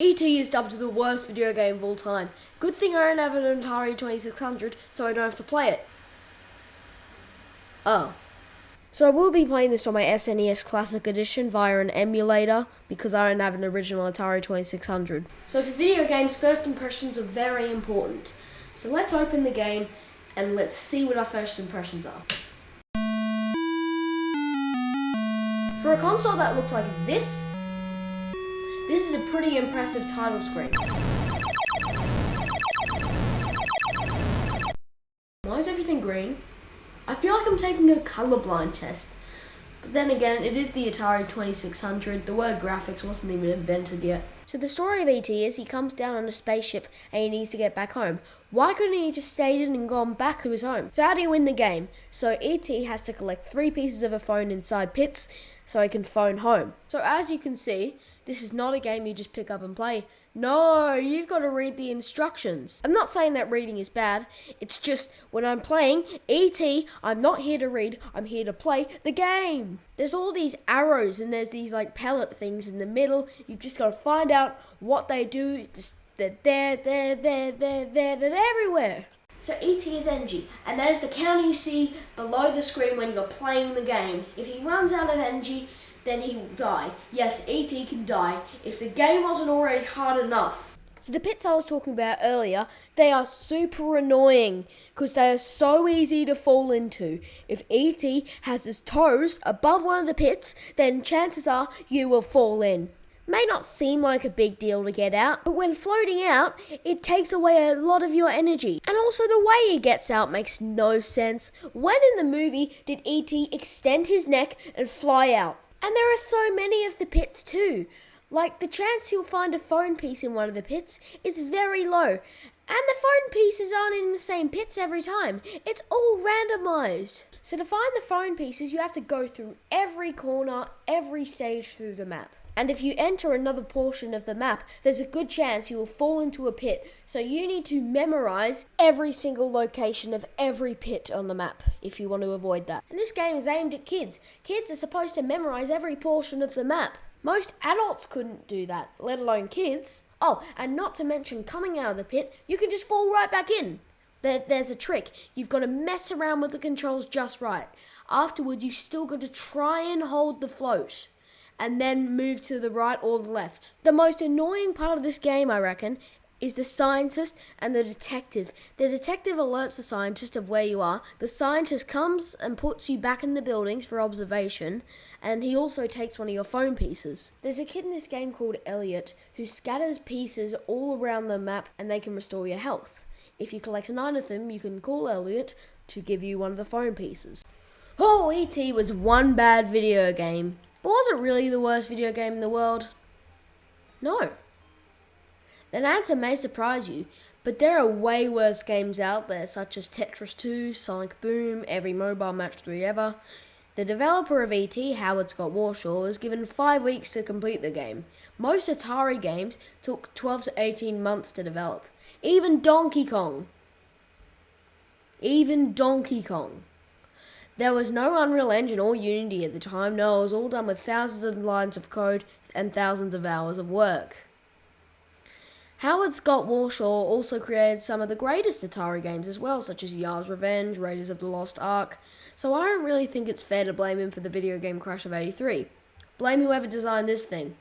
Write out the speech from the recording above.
E.T. is dubbed the worst video game of all time. Good thing I don't have an Atari 2600, so I don't have to play it. Oh. So I will be playing this on my SNES Classic Edition via an emulator, because I don't have an original Atari 2600. So for video games, first impressions are very important. So let's open the game, and let's see what our first impressions are. For a console that looks like this is a pretty impressive title screen. Why is everything green? I feel like I'm taking a colorblind test. But then again, it is the Atari 2600. The word graphics wasn't even invented yet. So the story of E.T. is he comes down on a spaceship and he needs to get back home. Why couldn't he just stayed in and gone back to his home? So how do you win the game? So E.T. has to collect 3 pieces of a phone inside pits so he can phone home. So as you can see, this is not a game you just pick up and play. No, you've got to read the instructions. I'm not saying that reading is bad. It's just when I'm playing E.T., I'm not here to read, I'm here to play the game. There's all these arrows and there's these like pellet things in the middle. You've just got to find out what they do. They're everywhere. So E.T. is energy, and that is the counter you see below the screen when you're playing the game. If he runs out of energy, then he will die. Yes, E.T. can die if the game wasn't already hard enough. So the pits I was talking about earlier, they are super annoying because they are so easy to fall into. If E.T. has his toes above one of the pits, then chances are you will fall in. May not seem like a big deal to get out, but when floating out, it takes away a lot of your energy. And also the way he gets out makes no sense. When in the movie did E.T. extend his neck and fly out? And there are so many of the pits too. Like the chance you'll find a phone piece in one of the pits is very low. And the phone pieces aren't in the same pits every time. It's all randomized. So to find the phone pieces, you have to go through every corner, every stage through the map. And if you enter another portion of the map, there's a good chance you will fall into a pit. So you need to memorize every single location of every pit on the map if you want to avoid that. And this game is aimed at kids. Kids are supposed to memorize every portion of the map. Most adults couldn't do that, let alone kids. Oh, and not to mention coming out of the pit, you can just fall right back in. There's a trick. You've got to mess around with the controls just right. Afterwards, you've still got to try and hold the float, and then move to the right or the left. The most annoying part of this game, I reckon, is the scientist and the detective. The detective alerts the scientist of where you are. The scientist comes and puts you back in the buildings for observation, and he also takes one of your phone pieces. There's a kid in this game called Elliot who scatters pieces all around the map and they can restore your health. If you collect 9 of them, you can call Elliot to give you one of the phone pieces. Oh, E.T. was one bad video game. But was it really the worst video game in the world? No. That answer may surprise you, but there are way worse games out there, such as Tetris 2, Sonic Boom, every mobile match 3 ever. The developer of E.T., Howard Scott Warshaw, was given 5 weeks to complete the game. Most Atari games took 12 to 18 months to develop. Even Donkey Kong. There was no Unreal Engine or Unity at the time. No, it was all done with thousands of lines of code and thousands of hours of work. Howard Scott Warshaw also created some of the greatest Atari games as well, such as Yar's Revenge, Raiders of the Lost Ark, so I don't really think it's fair to blame him for the video game crash of '83. Blame whoever designed this thing.